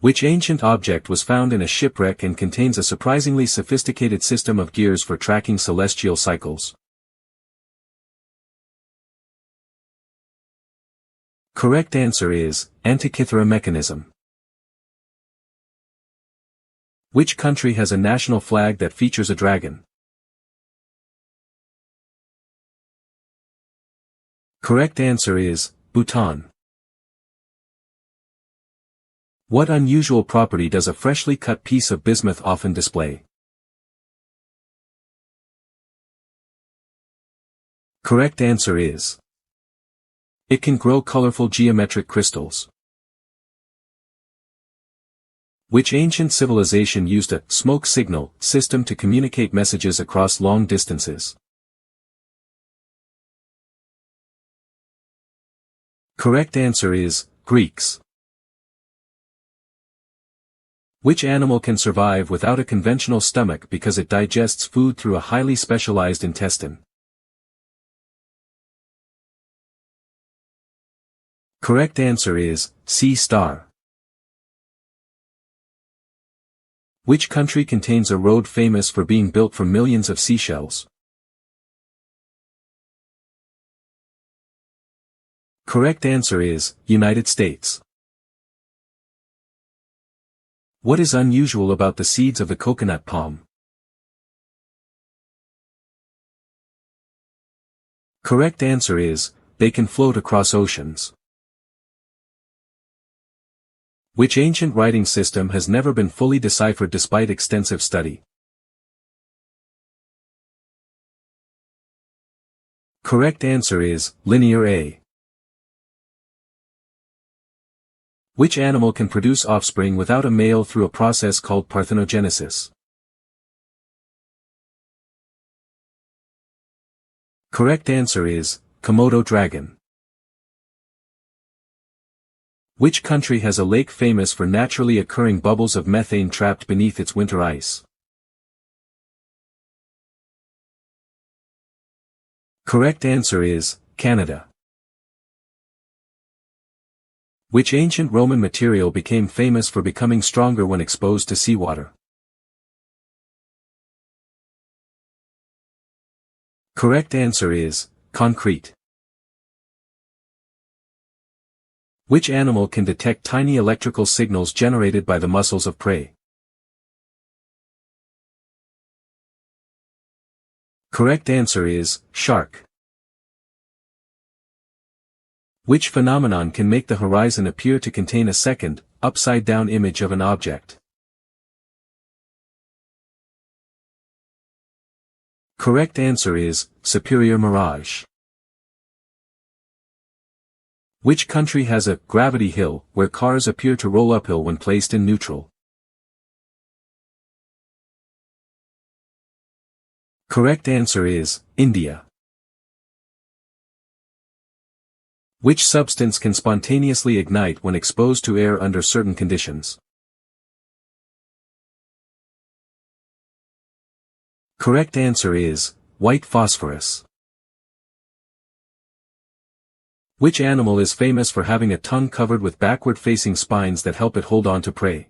Which ancient object was found in a shipwreck and contains a surprisingly sophisticated system of gears for tracking celestial cycles? Correct answer is Antikythera mechanism. Which country has a national flag that features a dragon? Correct answer is Bhutan. What unusual property does a freshly cut piece of bismuth often display? Correct answer is it can grow colorful geometric crystals. Which ancient civilization used a smoke signal system to communicate messages across long distances? Correct answer is Greeks. Which animal can survive without a conventional stomach because it digests food through a highly specialized intestine? Correct answer is sea star. Which country contains a road famous for being built from millions of seashells? Correct answer is United States. What is unusual about the seeds of the coconut palm? Correct answer is they can float across oceans. Which ancient writing system has never been fully deciphered despite extensive study? Correct answer is Linear A. Which animal can produce offspring without a male through a process called parthenogenesis? Correct answer is Komodo dragon. Which country has a lake famous for naturally occurring bubbles of methane trapped beneath its winter ice? Correct answer is Canada. Which ancient Roman material became famous for becoming stronger when exposed to seawater? Correct answer is concrete. Which animal can detect tiny electrical signals generated by the muscles of prey? Correct answer is shark. Which phenomenon can make the horizon appear to contain a second, upside-down image of an object? Correct answer is superior mirage. Which country has a gravity hill where cars appear to roll uphill when placed in neutral? Correct answer is India. Which substance can spontaneously ignite when exposed to air under certain conditions? Correct answer is white phosphorus. Which animal is famous for having a tongue covered with backward-facing spines that help it hold on to prey?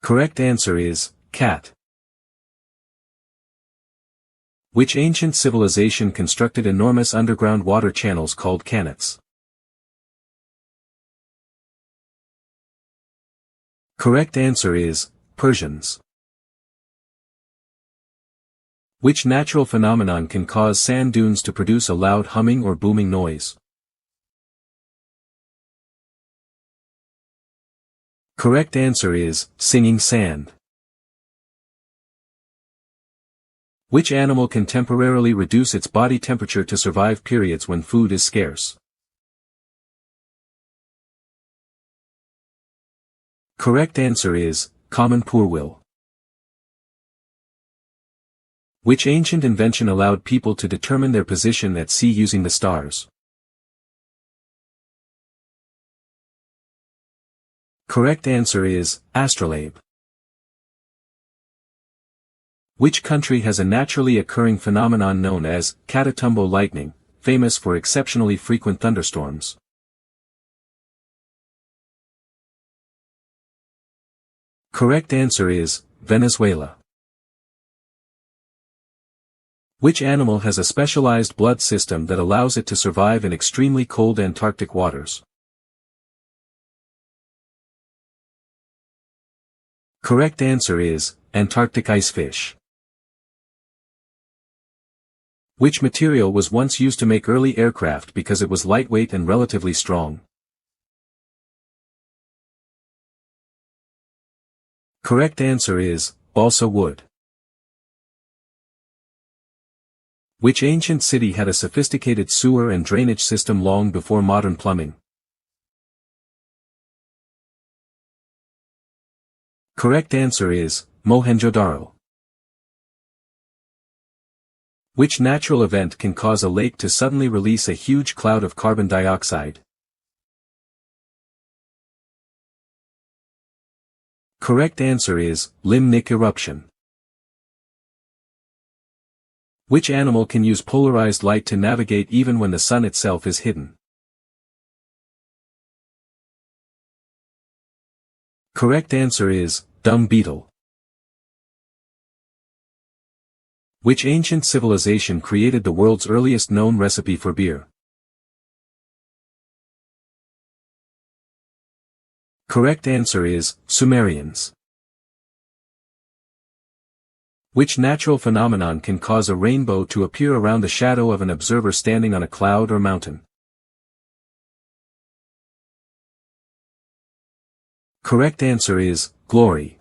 Correct answer is cat. Which ancient civilization constructed enormous underground water channels called kanets? Correct answer is Persians. Which natural phenomenon can cause sand dunes to produce a loud humming or booming noise? Correct answer is singing sand. Which animal can temporarily reduce its body temperature to survive periods when food is scarce? Correct answer is common poorwill. Which ancient invention allowed people to determine their position at sea using the stars? Correct answer is astrolabe. Which country has a naturally occurring phenomenon known as Catatumbo lightning, famous for exceptionally frequent thunderstorms? Correct answer is Venezuela. Which animal has a specialized blood system that allows it to survive in extremely cold Antarctic waters? Correct answer is Antarctic icefish. Which material was once used to make early aircraft because it was lightweight and relatively strong? Correct answer is balsa wood. Which ancient city had a sophisticated sewer and drainage system long before modern plumbing? Correct answer is Mohenjo-daro. Which natural event can cause a lake to suddenly release a huge cloud of carbon dioxide? Correct answer is limnic eruption. Which animal can use polarized light to navigate even when the sun itself is hidden? Correct answer is dung beetle. Which ancient civilization created the world's earliest known recipe for beer? Correct answer is Sumerians. Which natural phenomenon can cause a rainbow to appear around the shadow of an observer standing on a cloud or mountain? Correct answer is glory.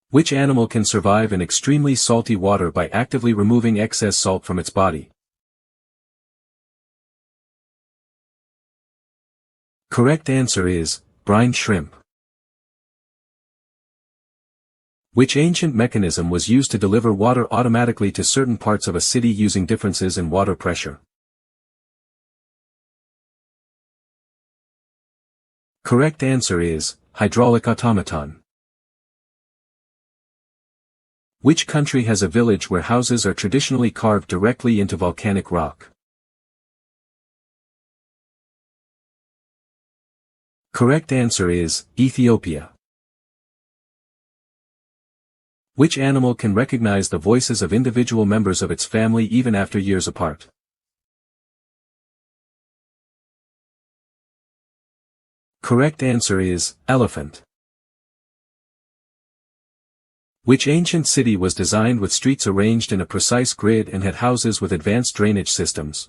Which animal can survive in extremely salty water by actively removing excess salt from its body? Correct answer is brine shrimp. Which ancient mechanism was used to deliver water automatically to certain parts of a city using differences in water pressure? Correct answer is hydraulic automaton. Which country has a village where houses are traditionally carved directly into volcanic rock? Correct answer is Ethiopia. Which animal can recognize the voices of individual members of its family even after years apart? Correct answer is elephant. Which ancient city was designed with streets arranged in a precise grid and had houses with advanced drainage systems?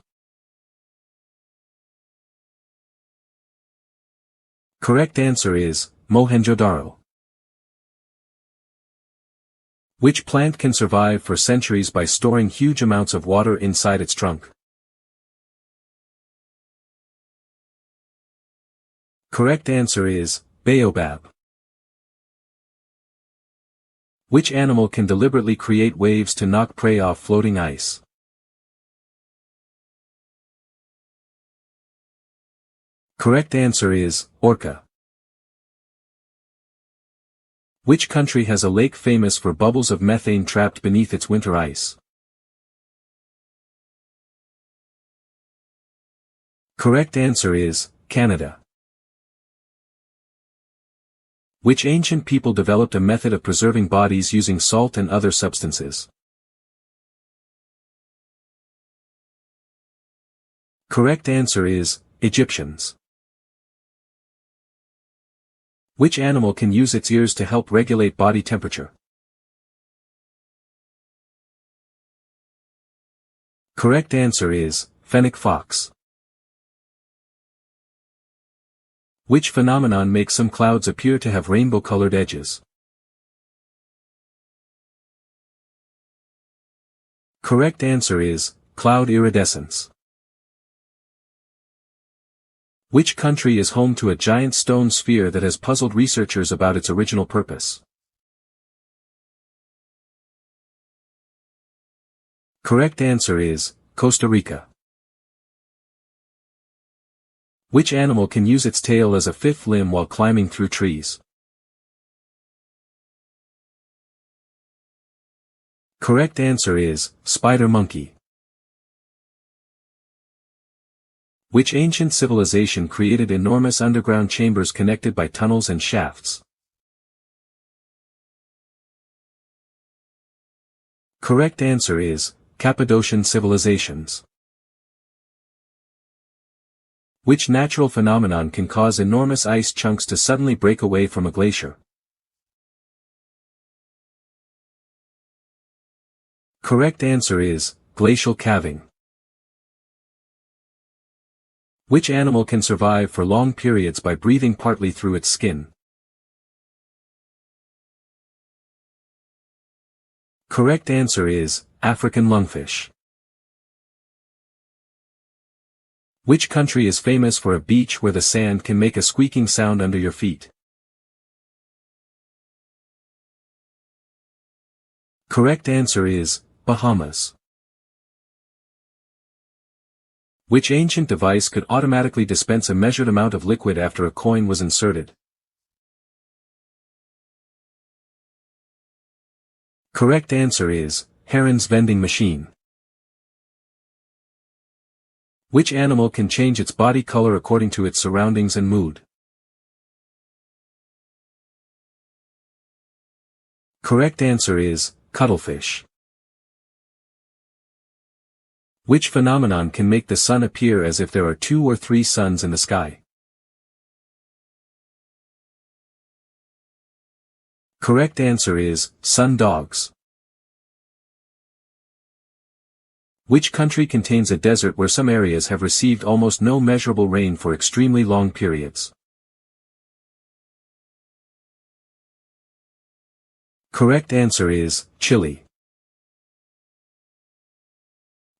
Correct answer is Mohenjo-daro. Which plant can survive for centuries by storing huge amounts of water inside its trunk? Correct answer is baobab. Which animal can deliberately create waves to knock prey off floating ice? Correct answer is orca. Which country has a lake famous for bubbles of methane trapped beneath its winter ice? Correct answer is Canada. Which ancient people developed a method of preserving bodies using salt and other substances? Correct answer is Egyptians. Which animal can use its ears to help regulate body temperature? Correct answer is fennec fox. Which phenomenon makes some clouds appear to have rainbow-colored edges? Correct answer is cloud iridescence. Which country is home to a giant stone sphere that has puzzled researchers about its original purpose? Correct answer is Costa Rica. Which animal can use its tail as a fifth limb while climbing through trees? Correct answer is spider monkey. Which ancient civilization created enormous underground chambers connected by tunnels and shafts? Correct answer is, Cappadocian civilizations. Which natural phenomenon can cause enormous ice chunks to suddenly break away from a glacier? Correct answer is, glacial calving. Which animal can survive for long periods by breathing partly through its skin? Correct answer is, African lungfish. Which country is famous for a beach where the sand can make a squeaking sound under your feet? Correct answer is, Bahamas. Which ancient device could automatically dispense a measured amount of liquid after a coin was inserted? Correct answer is, Heron's vending machine. Which animal can change its body color according to its surroundings and mood? Correct answer is, cuttlefish. Which phenomenon can make the sun appear as if there are 2 or 3 suns in the sky? Correct answer is, sundogs. Which country contains a desert where some areas have received almost no measurable rain for extremely long periods? Correct answer is, Chile.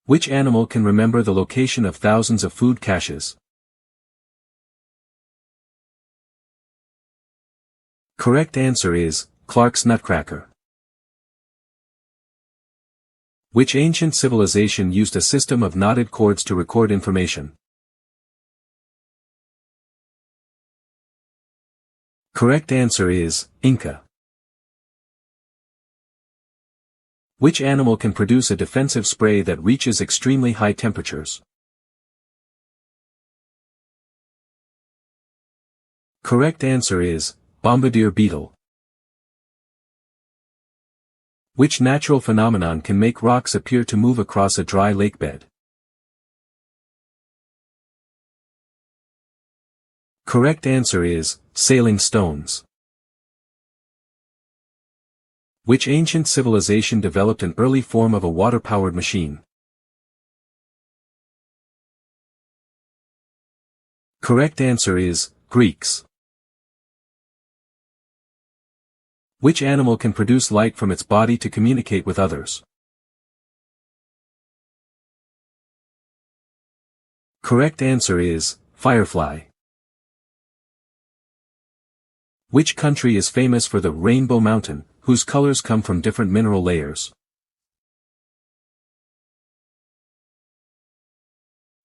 Which animal can remember the location of thousands of food caches? Correct answer is, Clark's nutcracker. Which ancient civilization used a system of knotted cords to record information? Correct answer is, Inca. Which animal can produce a defensive spray that reaches extremely high temperatures? Correct answer is, bombardier beetle. Which natural phenomenon can make rocks appear to move across a dry lake bed? Correct answer is, sailing stones. Which ancient civilization developed an early form of a water-powered machine? Correct answer is, Greeks. Which animal can produce light from its body to communicate with others? Correct answer is, firefly. Which country is famous for the Rainbow Mountain, whose colors come from different mineral layers?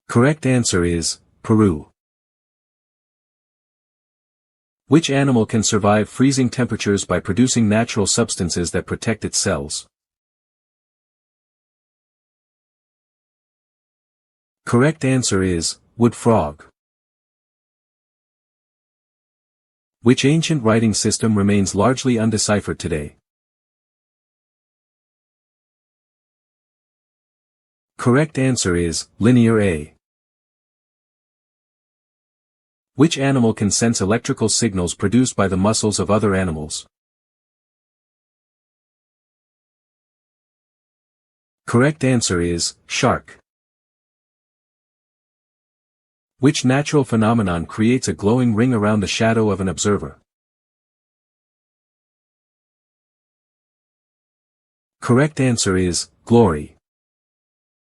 Correct answer is, Peru. Which animal can survive freezing temperatures by producing natural substances that protect its cells? Correct answer is, wood frog. Which ancient writing system remains largely undeciphered today? Correct answer is, Linear A. Which animal can sense electrical signals produced by the muscles of other animals? Correct answer is, shark. Which natural phenomenon creates a glowing ring around the shadow of an observer? Correct answer is, glory.